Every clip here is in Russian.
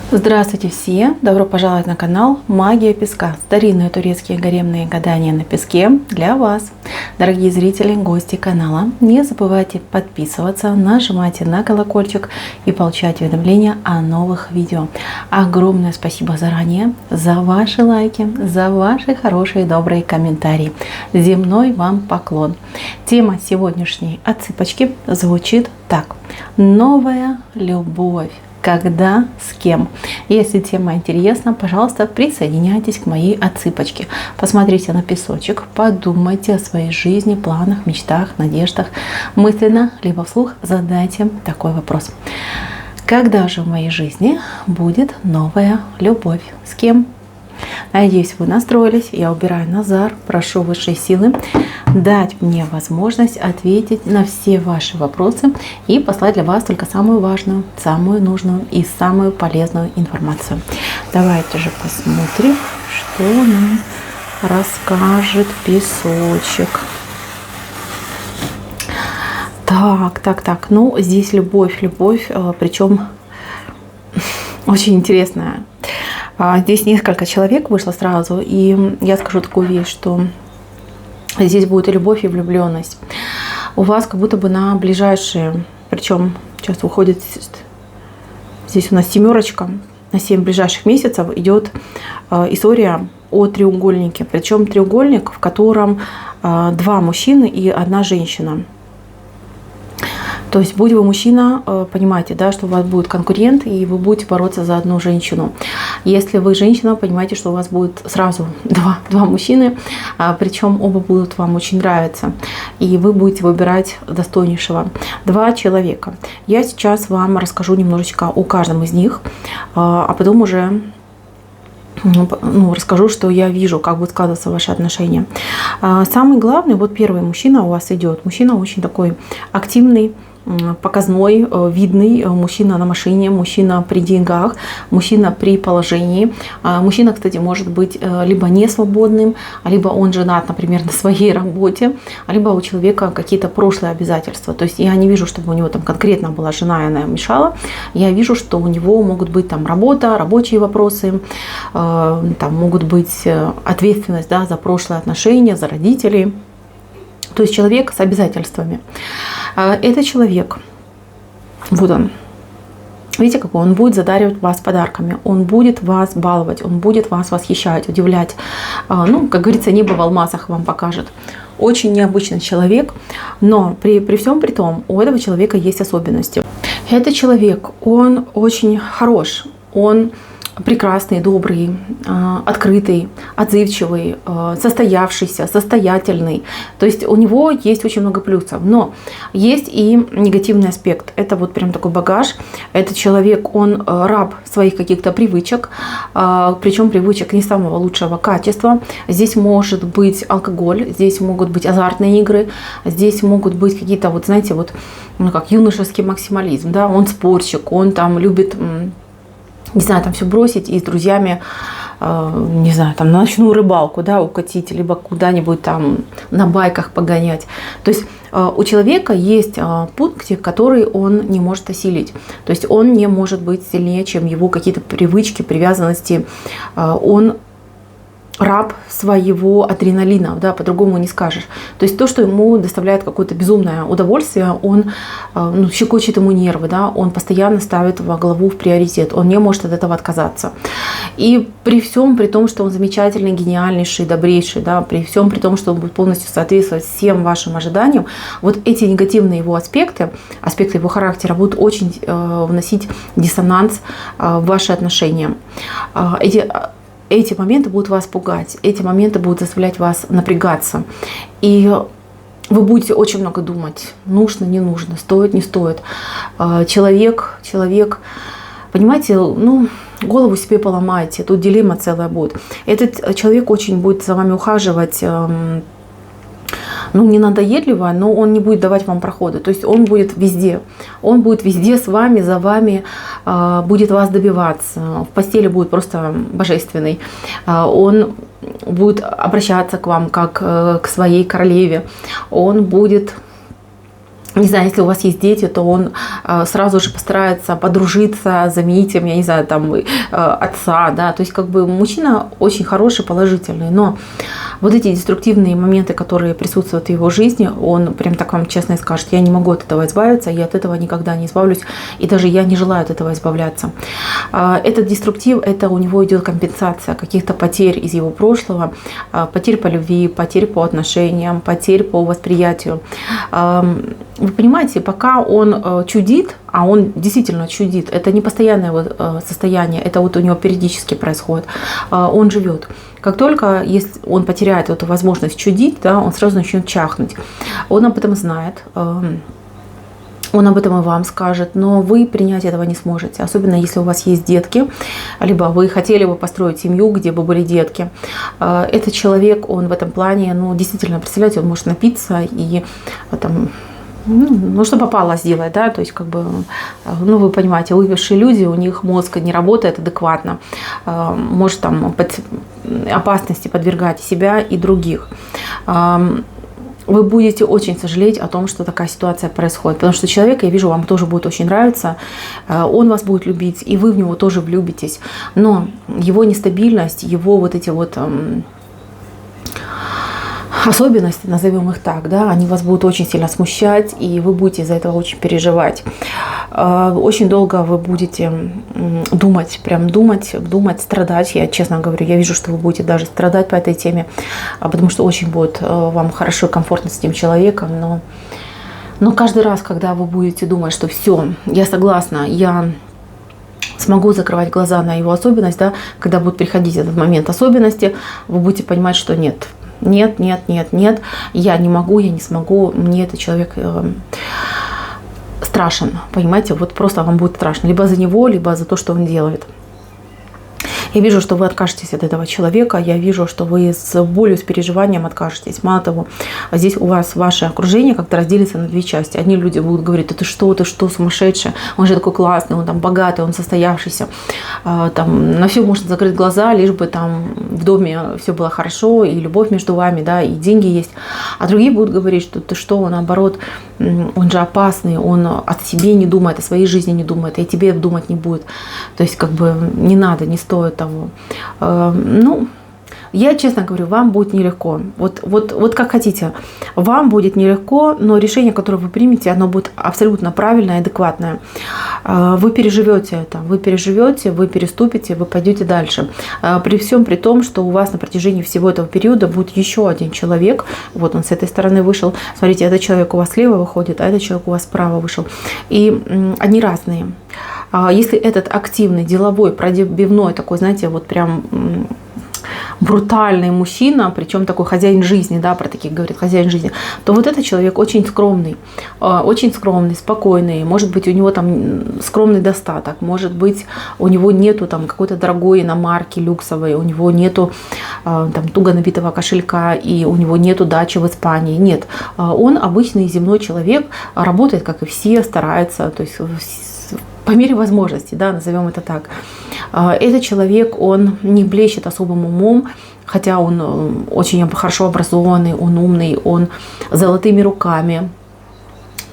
Здравствуйте все! Добро пожаловать на канал Магия Песка. Старинные турецкие гаремные гадания на песке для вас. Дорогие зрители, гости канала, не забывайте подписываться, нажимайте на колокольчик и получать уведомления о новых видео. Огромное спасибо заранее за ваши лайки, за ваши хорошие добрые комментарии. Земной вам поклон. Тема сегодняшней отсыпочки звучит так: новая любовь. Когда, с кем? Если тема интересна, пожалуйста, присоединяйтесь к моей отсыпочке. Посмотрите на песочек, подумайте о своей жизни, планах, мечтах, надеждах. Мысленно, либо вслух задайте такой вопрос. Когда же в моей жизни будет новая любовь? С кем? Надеюсь, вы настроились. Я убираю Назар. Прошу высшей силы дать мне возможность ответить на все ваши вопросы и послать для вас только самую важную, самую нужную и самую полезную информацию. Давайте же посмотрим, что нам расскажет песочек. Так. Ну, здесь любовь, причем очень интересная. Здесь несколько человек вышло сразу, и я скажу такую вещь, что здесь будет и любовь, и влюбленность. У вас как будто бы на ближайшие, причем сейчас выходит, здесь у нас семерочка, на 7 ближайших месяцев идет история о треугольнике. Причем треугольник, в котором 2 мужчины и 1 женщина. То есть, будь вы мужчина, понимаете, да, что у вас будет конкурент, и вы будете бороться за одну женщину. Если вы женщина, понимаете, что у вас будет сразу два мужчины, причем оба будут вам очень нравиться, и вы будете выбирать достойнейшего. 2 человека. Я сейчас вам расскажу немножечко о каждом из них, а потом уже расскажу, что я вижу, как будут складываться ваши отношения. Самый главный, вот первый мужчина у вас идет. Мужчина очень такой активный, показной, видный, мужчина на машине, мужчина при деньгах, мужчина при положении. Мужчина, кстати, может быть либо не свободным, либо он женат, например, на своей работе, либо у человека какие-то прошлые обязательства. То есть я не вижу, чтобы у него там конкретно была жена, и она мешала. Я вижу, что у него могут быть там работа, рабочие вопросы, там могут быть ответственность, да, за прошлые отношения, за родителей. То есть человек с обязательствами. Это человек, вот он. Видите, какой он будет задаривать вас подарками, он будет вас баловать, он будет вас восхищать, удивлять. Ну, как говорится, небо в алмазах вам покажет. Очень необычный человек, но при всем при том, у этого человека есть особенности. Этот человек, он очень хорош, он прекрасный, добрый, открытый, отзывчивый, состоявшийся, состоятельный. То есть у него есть очень много плюсов. Но есть и негативный аспект. Это вот прям такой багаж. Этот человек, он раб своих каких-то привычек, причем привычек не самого лучшего качества. Здесь может быть алкоголь, здесь могут быть азартные игры, здесь могут быть какие-то, вот знаете, вот, ну, как юношеский максимализм. Да? Он спорщик, он там любит, не знаю, там все бросить и с друзьями, не знаю, там на ночную рыбалку, да, укатить, либо куда-нибудь там на байках погонять. То есть у человека есть пунктик, который он не может осилить. То есть он не может быть сильнее, чем его какие-то привычки, привязанности. Он раб своего адреналина, да, по-другому не скажешь. То есть то, что ему доставляет какое-то безумное удовольствие, он щекочет ему нервы, да, он постоянно ставит во главу в приоритет, он не может от этого отказаться. И при всем при том, что он замечательный, гениальнейший, добрейший, да, при всем при том, что он будет полностью соответствовать всем вашим ожиданиям, вот эти негативные его аспекты его характера будут очень вносить диссонанс в ваши отношения. Эти моменты будут вас пугать, эти моменты будут заставлять вас напрягаться. И вы будете очень много думать, нужно, не нужно, стоит, не стоит. Человек, понимаете, голову себе поломаете, тут дилемма целая будет. Этот человек очень будет за вами ухаживать, не надоедливо, но он не будет давать вам прохода. То есть он будет везде. Он будет везде с вами, за вами, будет вас добиваться. В постели будет просто божественный. Он будет обращаться к вам как к своей королеве. Он будет не знаю, если у вас есть дети, то он сразу же постарается подружиться, заменить им, я не знаю, там, отца, да, то есть как бы мужчина очень хороший, положительный, но вот эти деструктивные моменты, которые присутствуют в его жизни, он прям так вам честно и скажет: я не могу от этого избавиться, я от этого никогда не избавлюсь, и даже я не желаю от этого избавляться. Этот деструктив, это у него идет компенсация каких-то потерь из его прошлого, потерь по любви, потерь по отношениям, потерь по восприятию. Вы понимаете, пока он чудит, а он действительно чудит, это не постоянное его состояние, это вот у него периодически происходит, он живет. Как только если он потеряет эту возможность чудить, да, он сразу начнет чахнуть. Он об этом знает, он об этом и вам скажет, но вы принять этого не сможете. Особенно если у вас есть детки, либо вы хотели бы построить семью, где бы были детки. Этот человек, он в этом плане, ну, действительно, представляете, он может напиться и там, ну, что попало сделать, да, то есть, как бы, ну, вы понимаете, выпившие люди, у них мозг не работает адекватно, может там под опасности подвергать себя и других. Вы будете очень сожалеть о том, что такая ситуация происходит, потому что человек, я вижу, вам тоже будет очень нравиться, он вас будет любить, и вы в него тоже влюбитесь, но его нестабильность, его вот эти вот особенности, назовем их так, да, они вас будут очень сильно смущать, и вы будете из-за этого очень переживать. Очень долго вы будете думать, прям думать, страдать. Я честно говорю, я вижу, что вы будете даже страдать по этой теме, потому что очень будет вам хорошо и комфортно с этим человеком, но каждый раз, когда вы будете думать, что все, я согласна, я смогу закрывать глаза на его особенность, да, когда будет приходить этот момент особенности, вы будете понимать, что нет, я не могу, я не смогу, мне этот человек страшен, понимаете, вот просто вам будет страшно, либо за него, либо за то, что он делает. Я вижу, что вы откажетесь от этого человека, я вижу, что вы с болью, с переживанием откажетесь. Мало того, здесь у вас ваше окружение как-то разделится на две части. Одни люди будут говорить: ты что, сумасшедший, он же такой классный, он там богатый, он состоявшийся. Там, на все можно закрыть глаза, лишь бы там в доме все было хорошо, и любовь между вами, да, и деньги есть. А другие будут говорить, что ты что, наоборот, он же опасный, он о себе не думает, о своей жизни не думает, и о тебе думать не будет. То есть, как бы, не надо, не стоит того. Ну, я честно говорю, вам будет нелегко. Вот как хотите. Вам будет нелегко, но решение, которое вы примете, оно будет абсолютно правильное и адекватное. Вы переживете это, вы переступите, вы пойдете дальше. При всем при том, что у вас на протяжении всего этого периода будет еще один человек. Вот он с этой стороны вышел. Смотрите, этот человек у вас слева выходит, а этот человек у вас справа вышел. И они разные. Если этот активный, деловой, пробивной, такой, знаете, вот прям брутальный мужчина, причем такой хозяин жизни, да, про таких говорит, хозяин жизни, то вот этот человек очень скромный, спокойный, может быть, у него там скромный достаток, может быть, у него нету там какой-то дорогой иномарки люксовой, у него нету там туго набитого кошелька, и у него нету дачи в Испании, нет, он обычный земной человек, работает, как и все, старается, то есть по мере возможности, да, назовем это так. Этот человек, он не блещет особым умом, хотя он очень хорошо образованный, он умный, он с золотыми руками,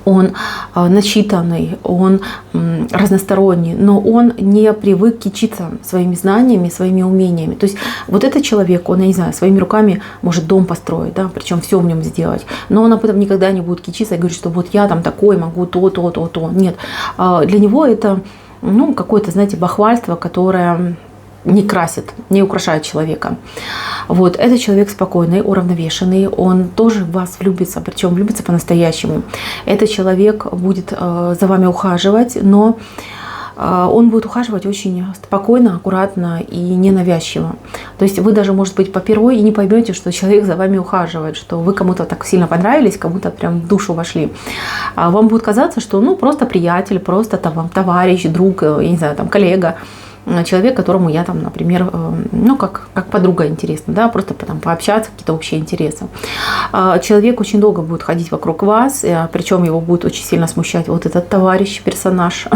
он начитанный, он разносторонний, но он не привык кичиться своими знаниями, своими умениями. То есть вот этот человек, он, я не знаю, своими руками может дом построить, да, причем все в нем сделать, но он об этом никогда не будет кичиться и говорить, что вот я там такой могу то. Нет, для него это, ну, какое-то, знаете, бахвальство, которое не красит, не украшает человека. Вот, этот человек спокойный, уравновешенный, он тоже в вас влюбится, причем влюбится по-настоящему. Этот человек будет за вами ухаживать, но он будет ухаживать очень спокойно, аккуратно и ненавязчиво. То есть вы даже, может быть, попервой и не поймете, что человек за вами ухаживает, что вы кому-то так сильно понравились, кому-то прям в душу вошли. А вам будет казаться, что, ну, просто приятель, просто там, товарищ, друг, я не знаю, там, коллега. Человек, которому я там, например, ну, как подруга интересна, да, просто там пообщаться, какие-то общие интересы. Человек очень долго будет ходить вокруг вас, причем его будет очень сильно смущать вот этот товарищ, персонаж,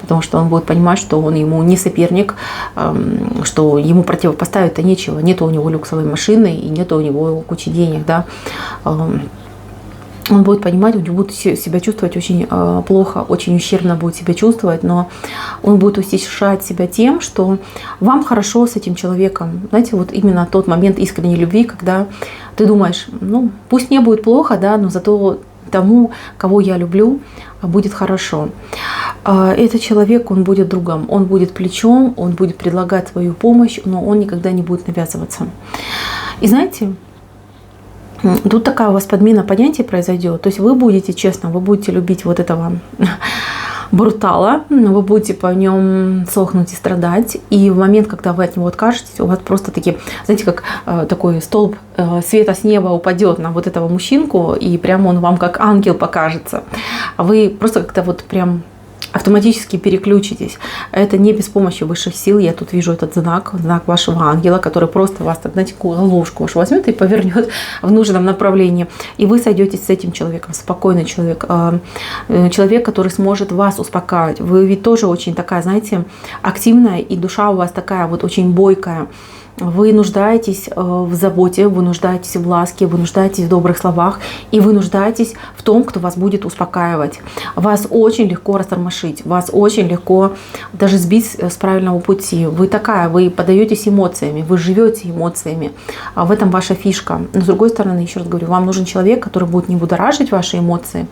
потому что он будет понимать, что он ему не соперник, что ему противопоставить-то нечего, нету у него люксовой машины и нету у него кучи денег, да. он будет понимать, он будет себя чувствовать очень плохо, очень ущербно будет себя чувствовать, но он будет утешать себя тем, что вам хорошо с этим человеком. Знаете, вот именно тот момент искренней любви, когда ты думаешь, ну, пусть мне будет плохо, да, но зато тому, кого я люблю, будет хорошо. Этот человек, он будет другом, он будет плечом, он будет предлагать свою помощь, но он никогда не будет навязываться. И знаете, тут такая у вас подмена понятий произойдет. То есть вы будете, честно, вы будете любить вот этого брутала, вы будете по нем сохнуть и страдать. И в момент, когда вы от него откажетесь, у вас просто такие, знаете, как такой столб света с неба упадет на вот этого мужчинку, и прямо он вам как ангел покажется. Вы просто как-то вот прям автоматически переключитесь. Это не без помощи высших сил. Я тут вижу этот знак вашего ангела, который просто вас, так, знаете, ложку вашу возьмет и повернет в нужном направлении. И вы сойдетесь с этим человеком, спокойный человек, человек, который сможет вас успокаивать. Вы ведь тоже очень такая, знаете, активная, и душа у вас такая вот очень бойкая. Вы нуждаетесь в заботе, вы нуждаетесь в ласке, вы нуждаетесь в добрых словах, и вы нуждаетесь в том, кто вас будет успокаивать. Вас очень легко растормошить, вас очень легко даже сбить с правильного пути. Вы такая, вы подаетесь эмоциями, вы живете эмоциями. В этом ваша фишка. Но с другой стороны, еще раз говорю, вам нужен человек, который будет не будоражить ваши эмоции,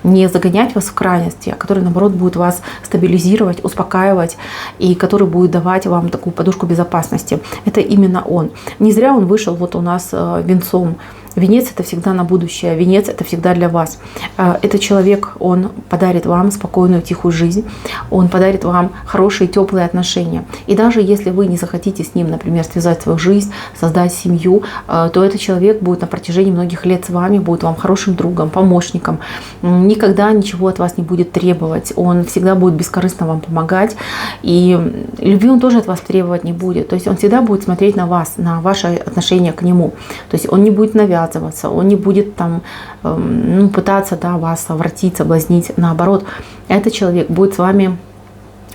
не загонять вас в крайности, а который, наоборот, будет вас стабилизировать, успокаивать, и который будет давать вам такую подушку безопасности. Это именно он. Не зря он вышел вот у нас венцом. Венец – это всегда на будущее. Венец – это всегда для вас. Этот человек, он подарит вам спокойную, тихую жизнь. Он подарит вам хорошие, теплые отношения. И даже если вы не захотите с ним, например, связать свою жизнь, создать семью, то этот человек будет на протяжении многих лет с вами, будет вам хорошим другом, помощником. Никогда ничего от вас не будет требовать. Он всегда будет бескорыстно вам помогать. И любви он тоже от вас требовать не будет. То есть он всегда будет смотреть на вас, на ваше отношение к нему. То есть он не будет навязывать, он не будет там пытаться, да, вас совратить, соблазнить. Наоборот, этот человек будет с вами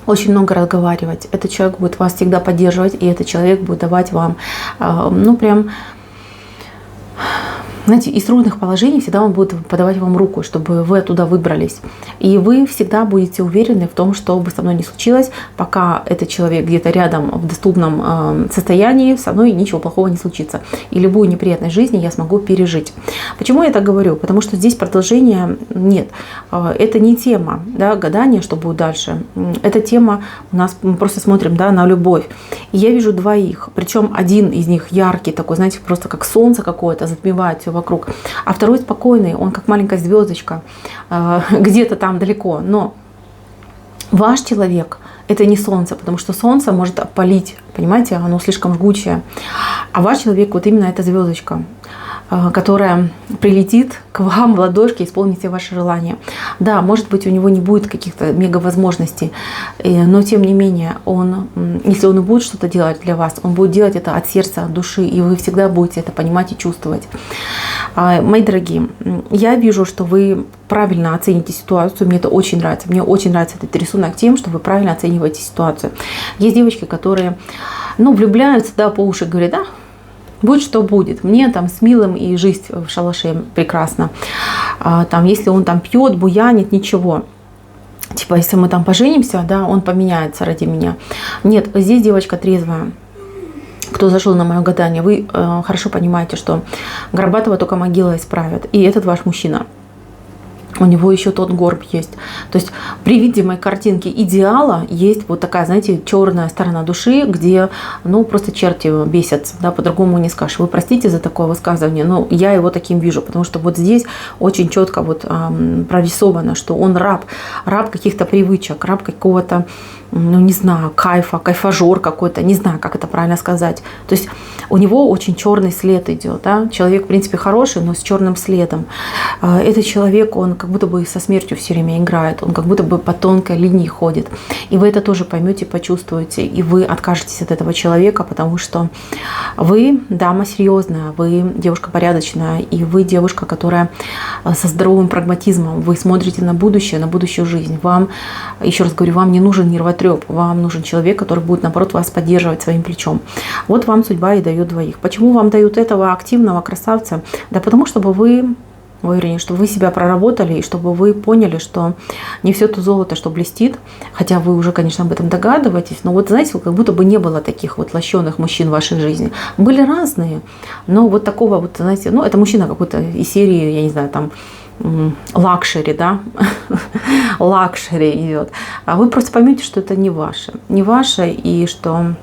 очень много разговаривать. Этот человек будет вас всегда поддерживать, и этот человек будет давать вам, прям, знаете, из трудных положений всегда он будет подавать вам руку, чтобы вы оттуда выбрались. И вы всегда будете уверены в том, что бы со мной ни случилось, пока этот человек где-то рядом в доступном состоянии, со мной ничего плохого не случится. И любую неприятность жизни я смогу пережить. Почему я так говорю? Потому что здесь продолжения нет. Это не тема, да, гадания, что будет дальше. Это тема, у нас мы просто смотрим, да, на любовь. И я вижу двоих. Причем один из них яркий, такой, знаете, просто как солнце какое-то, затмевает все вокруг. А второй спокойный, он как маленькая звездочка, где-то там далеко. Но ваш человек – это не солнце, потому что солнце может опалить, понимаете, оно слишком жгучее. А ваш человек – вот именно эта звездочка, которая прилетит к вам в ладошки и исполнит все ваши желания. Да, может быть, у него не будет каких-то мега-возможностей, но тем не менее, он, если он и будет что-то делать для вас, он будет делать это от сердца, от души, и вы всегда будете это понимать и чувствовать. Мои дорогие, я вижу, что вы правильно оцените ситуацию, мне это очень нравится. Мне очень нравится этот рисунок тем, что вы правильно оцениваете ситуацию. Есть девочки, которые, влюбляются, да, по уши, говорят, да, будь что будет, мне там с милым и жизнь в шалаше прекрасно. Там, если он там пьет, буянит, ничего. Типа, если мы там поженимся, да, он поменяется ради меня. Нет, здесь девочка трезвая. Кто зашел на мое гадание, вы хорошо понимаете, что Горбатого только могила исправит. И этот ваш мужчина. У него еще тот горб есть. То есть при видимой картинке идеала есть вот такая, знаете, черная сторона души, где, просто черти бесятся, да, по-другому не скажешь. Вы простите за такое высказывание, но я его таким вижу, потому что вот здесь очень четко вот прорисовано, что он раб каких-то привычек, раб какого-то, не знаю, кайфа, кайфажор какой-то, не знаю, как это правильно сказать. То есть у него очень черный след идет, да? Человек, в принципе, хороший, но с черным следом. Этот человек, он как будто бы со смертью все время играет, он как будто бы по тонкой линии ходит. И вы это тоже поймете, почувствуете, и вы откажетесь от этого человека, потому что вы дама серьезная, вы девушка порядочная, и вы девушка, которая со здоровым прагматизмом, вы смотрите на будущую жизнь. Вам, еще раз говорю, вам не нужен нервотреп, вам нужен человек, который будет, наоборот, вас поддерживать своим плечом. Вот вам судьба и дает двоих. Почему вам дают этого активного красавца? Да потому, чтобы вы увереннее, чтобы вы себя проработали, и чтобы вы поняли, что не все то золото, что блестит, хотя вы уже, конечно, об этом догадываетесь, но вот, знаете, как будто бы не было таких вот лощеных мужчин в вашей жизни. Были разные, но вот такого вот, знаете, ну, это мужчина какой-то из серии, я не знаю, там, лакшери, да, лакшери идет. А вы просто поймете, что это не ваше, и что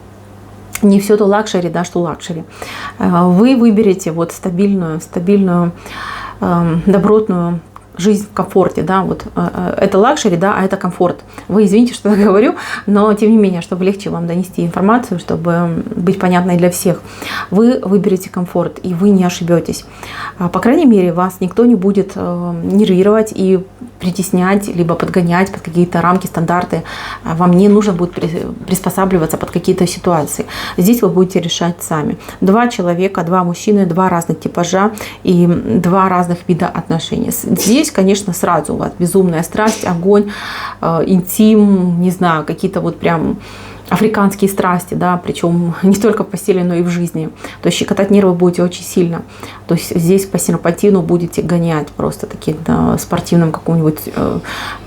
не все то лакшери, да, что лакшери. Вы выберете вот стабильную, добротную жизнь в комфорте, да, вот это лакшери, да, а это комфорт. Вы извините, что я говорю, но тем не менее, чтобы легче вам донести информацию, чтобы быть понятной для всех, вы выберете комфорт, и вы не ошибетесь. По крайней мере, вас никто не будет нервировать и притеснять, либо подгонять под какие-то рамки, стандарты. Вам не нужно будет приспосабливаться под какие-то ситуации. Здесь вы будете решать сами. 2 человека, 2 мужчины, 2 разных типажа и 2 разных вида отношений. Здесь, конечно, сразу у вас безумная страсть, огонь, интим, не знаю, какие-то вот прям африканские страсти, да, причем не только в постели, но и в жизни. То есть щекотать нервы будете очень сильно. То есть здесь по серпантину будете гонять просто таким да, спортивным каком-нибудь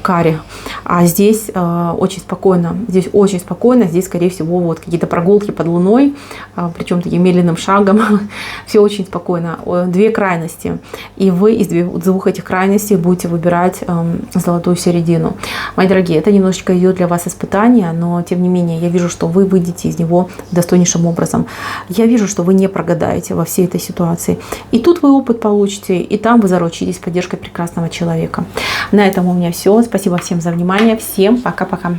каре. А здесь очень спокойно. Здесь, скорее всего, вот какие-то прогулки под луной, причем таким медленным шагом. Все очень спокойно. 2 крайности. И вы из двух этих крайностей будете выбирать золотую середину. Мои дорогие, это немножечко идет для вас испытание, но тем не менее я вижу, что вы выйдете из него достойнейшим образом. Я вижу, что вы не прогадаете во всей этой ситуации. И тут вы опыт получите, и там вы заручитесь поддержкой прекрасного человека. На этом у меня все. Спасибо всем за внимание. Всем пока-пока.